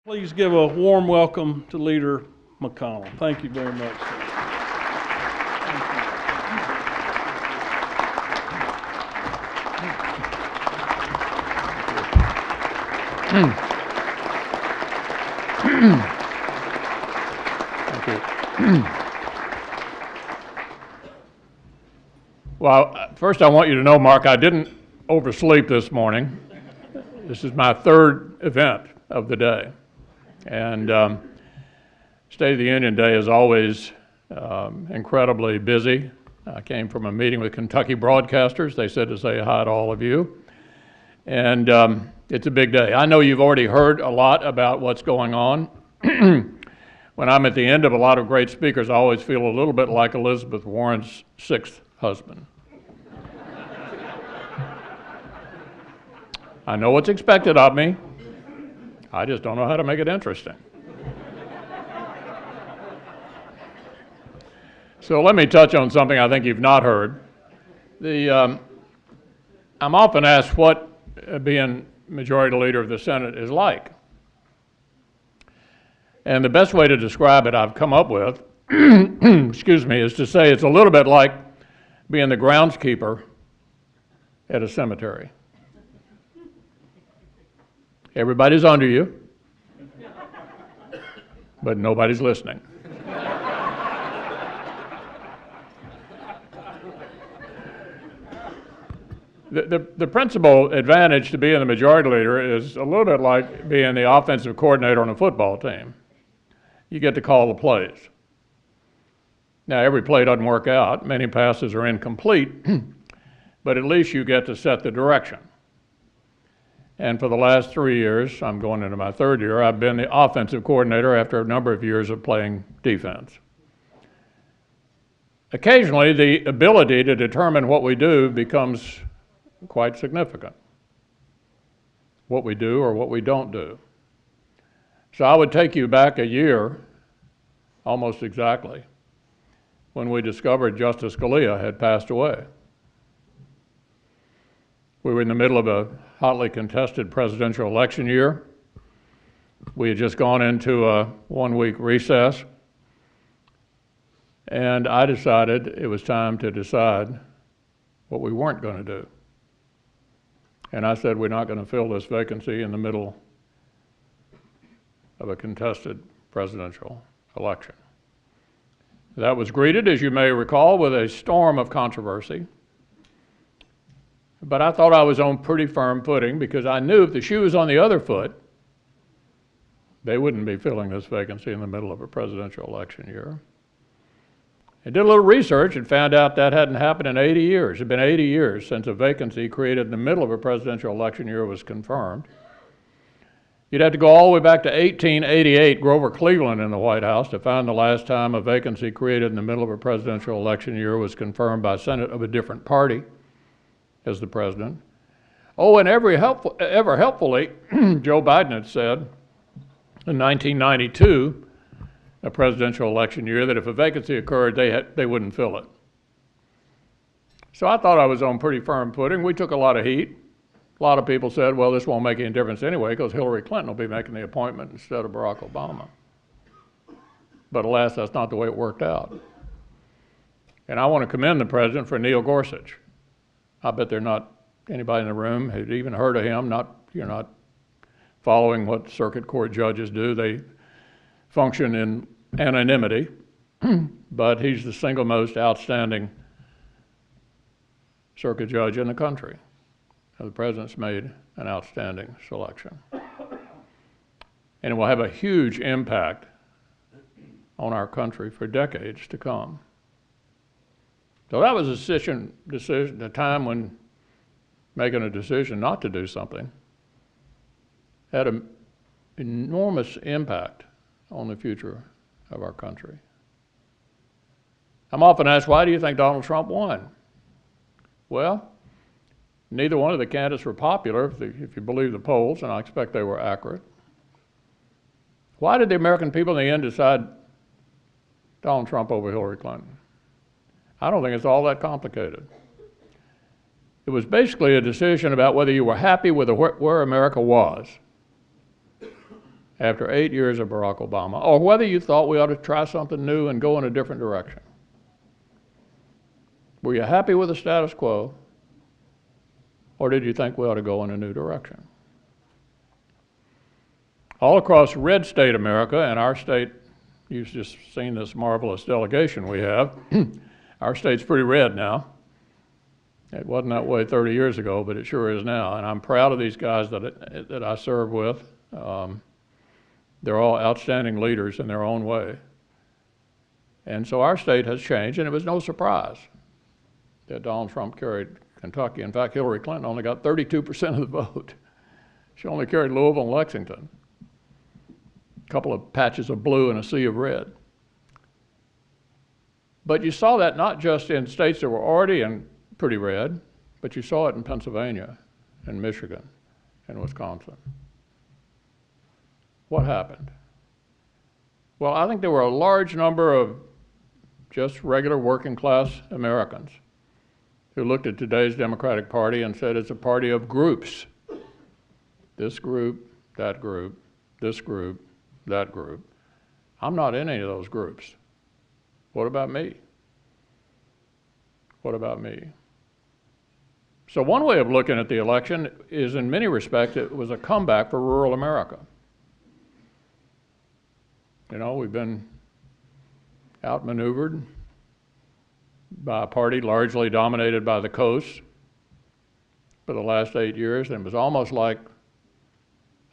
Please give a warm welcome to Leader McConnell. Thank you very much. Well, first I want you to know, Mark, I didn't oversleep this morning. This is my third event of the day. And State of the Union Day is always incredibly busy. I came from a meeting with Kentucky broadcasters. They said to say hi to all of you. And it's a big day. I know you've already heard a lot about what's going on. When I'm at the end of a lot of great speakers, I always feel a little bit like Elizabeth Warren's sixth husband. I know what's expected of me. I just don't know how to make it interesting. So let me touch on something I think you've not heard. I'm often asked what being Majority Leader of the Senate is like. And the best way to describe it I've come up with, excuse me, is to say it's a little bit like being the groundskeeper at a cemetery. Everybody's under you, but nobody's listening. The principal advantage to being the majority leader is a little bit like being the offensive coordinator on a football team. You get to call the plays. Now, every play doesn't work out. Many passes are incomplete, but at least you get to set the direction. And for the last 3 years, I'm going into my third year, I've been the offensive coordinator after a number of years of playing defense. Occasionally, the ability to determine what we do becomes quite significant. What we do or what we don't do. So I would take you back a year, almost exactly, when we discovered Justice Scalia had passed away. We were in the middle of a hotly contested presidential election year. We had just gone into a one-week recess, and I decided it was time to decide what we weren't going to do. And I said, we're not going to fill this vacancy in the middle of a contested presidential election. That was greeted, as you may recall, with a storm of controversy. But I thought I was on pretty firm footing because I knew if the shoe was on the other foot, they wouldn't be filling this vacancy in the middle of a presidential election year. I did a little research and found out that hadn't happened in 80 years. It had been 80 years since a vacancy created in the middle of a presidential election year was confirmed. You'd have to go all the way back to 1888, Grover Cleveland in the White House, to find the last time a vacancy created in the middle of a presidential election year was confirmed by a Senate of a different party as the president. Oh, and ever helpfully, Joe Biden had said in 1992, a presidential election year, that if a vacancy occurred, they wouldn't fill it. So I thought I was on pretty firm footing. We took a lot of heat. A lot of people said, well, this won't make any difference anyway because Hillary Clinton will be making the appointment instead of Barack Obama. But alas, that's not the way it worked out. And I want to commend the president for Neil Gorsuch. I bet there's not anybody in the room who'd even heard of him. You're not following what circuit court judges do. They function in anonymity, but he's the single most outstanding circuit judge in the country. The president's made an outstanding selection. And it will have a huge impact on our country for decades to come. So that was a decision, a time when making a decision not to do something had an enormous impact on the future of our country. I'm often asked, why do you think Donald Trump won? Well, neither one of the candidates were popular, if you believe the polls, and I expect they were accurate. Why did the American people in the end decide Donald Trump over Hillary Clinton? I don't think it's all that complicated. It was basically a decision about whether you were happy with where America was after 8 years of Barack Obama, or whether you thought we ought to try something new and go in a different direction. Were you happy with the status quo, or did you think we ought to go in a new direction? All across red state America, and our state, you've just seen this marvelous delegation we have. Our state's pretty red now. It wasn't that way 30 years ago, but it sure is now. And I'm proud of these guys that I serve with. They're all outstanding leaders in their own way. And so our state has changed, and it was no surprise that Donald Trump carried Kentucky. In fact, Hillary Clinton only got 32% of the vote. She only carried Louisville and Lexington. A couple of patches of blue and a sea of red. But you saw that not just in states that were already in pretty red, but you saw it in Pennsylvania and Michigan and Wisconsin. What happened? Well, I think there were a large number of just regular working class Americans who looked at today's Democratic Party and said it's a party of groups. This group, that group, this group, that group. I'm not in any of those groups. What about me? What about me? So one way of looking at the election is, in many respects, it was a comeback for rural America. You know, we've been outmaneuvered by a party largely dominated by the coast for the last 8 years, and it was almost like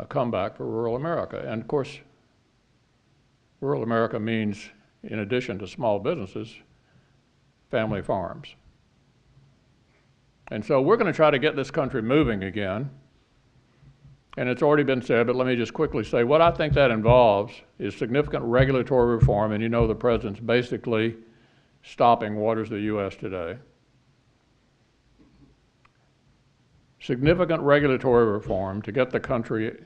a comeback for rural America. And of course, rural America means, in addition to small businesses, family farms. And so we're going to try to get this country moving again. And it's already been said, but let me just quickly say what I think that involves is significant regulatory reform. And you know the president's basically stopping Waters of the U.S. today. Significant regulatory reform to get the country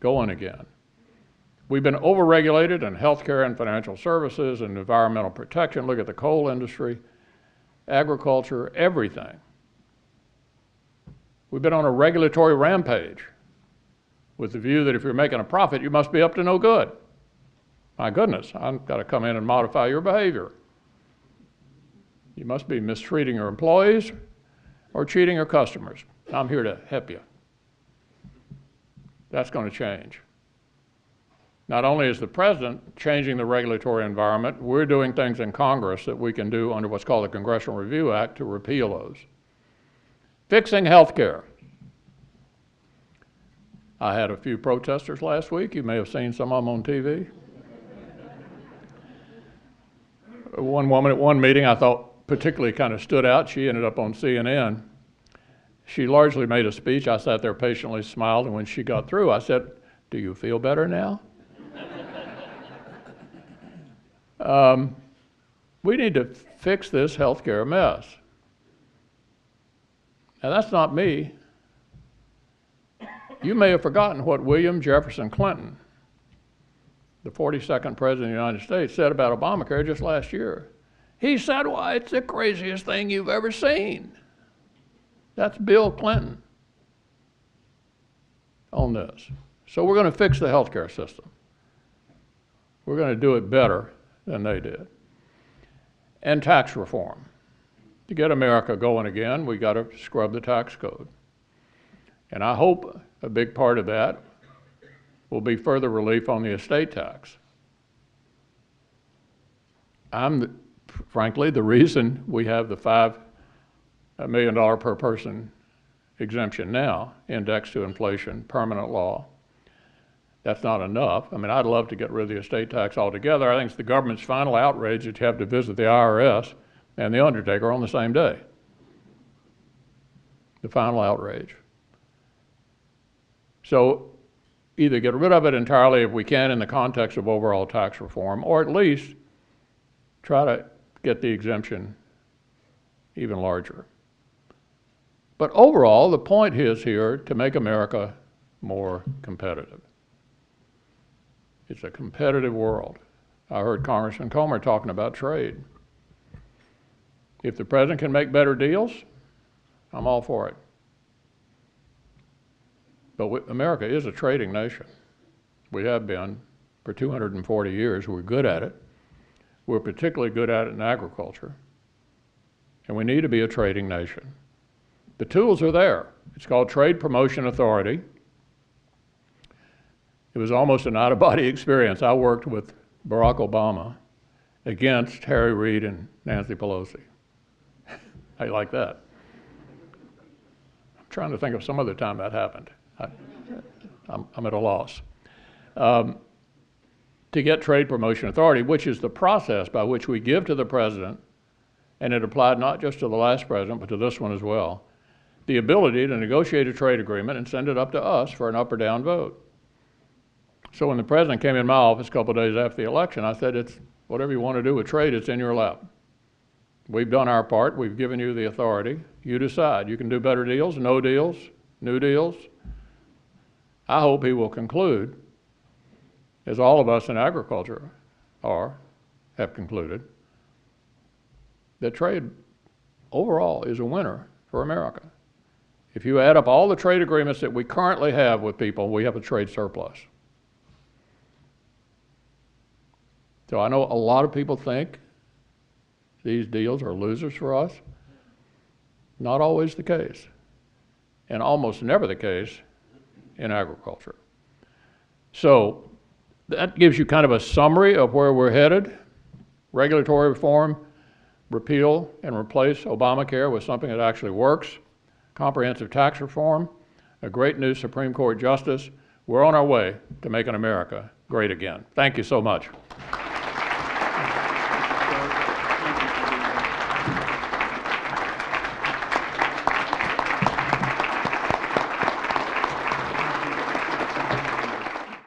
going again. We've been overregulated in healthcare and financial services and environmental protection. Look at the coal industry, agriculture, everything. We've been on a regulatory rampage with the view that if you're making a profit, you must be up to no good. My goodness, I've got to come in and modify your behavior. You must be mistreating your employees or cheating your customers. I'm here to help you. That's going to change. Not only is the president changing the regulatory environment, we're doing things in Congress that we can do under what's called the Congressional Review Act to repeal those. Fixing health care. I had a few protesters last week. You may have seen some of them on TV. One woman at one meeting I thought particularly kind of stood out. She ended up on CNN. She largely made a speech. I sat there patiently, smiled, and when she got through, I said, "Do you feel better now?" We need to fix this healthcare mess. Now, that's not me. You may have forgotten what William Jefferson Clinton, the 42nd President of the United States, said about Obamacare just last year. He said, "Why, it's the craziest thing you've ever seen." That's Bill Clinton on this. So we're going to fix the healthcare system. We're going to do it better than they did. And tax reform. To get America going again, we got to scrub the tax code. And I hope a big part of that will be further relief on the estate tax. Frankly, the reason we have the $5 million per person exemption now, indexed to inflation, permanent law, that's not enough. I mean, I'd love to get rid of the estate tax altogether. I think it's the government's final outrage that you have to visit the IRS and the undertaker on the same day. The final outrage. So either get rid of it entirely if we can in the context of overall tax reform, or at least try to get the exemption even larger. But overall, the point is here to make America more competitive. It's a competitive world. I heard Congressman Comer talking about trade. If the president can make better deals, I'm all for it. But America is a trading nation. We have been for 240 years. We're good at it. We're particularly good at it in agriculture. And we need to be a trading nation. The tools are there. It's called Trade Promotion Authority. It was almost an out-of-body experience. I worked with Barack Obama against Harry Reid and Nancy Pelosi. How you like that? I'm trying to think of some other time that happened. I'm at a loss. To get Trade Promotion Authority, which is the process by which we give to the president, and it applied not just to the last president, but to this one as well, the ability to negotiate a trade agreement and send it up to us for an up or down vote. So when the president came in my office a couple of days after the election, I said, it's whatever you want to do with trade, it's in your lap. We've done our part. We've given you the authority. You decide. You can do better deals, no deals, new deals. I hope he will conclude, as all of us in agriculture have concluded, that trade overall is a winner for America. If you add up all the trade agreements that we currently have with people, we have a trade surplus. So I know a lot of people think these deals are losers for us. Not always the case, and almost never the case in agriculture. So that gives you kind of a summary of where we're headed. Regulatory reform, repeal and replace Obamacare with something that actually works. Comprehensive tax reform, a great new Supreme Court justice. We're on our way to making America great again. Thank you so much.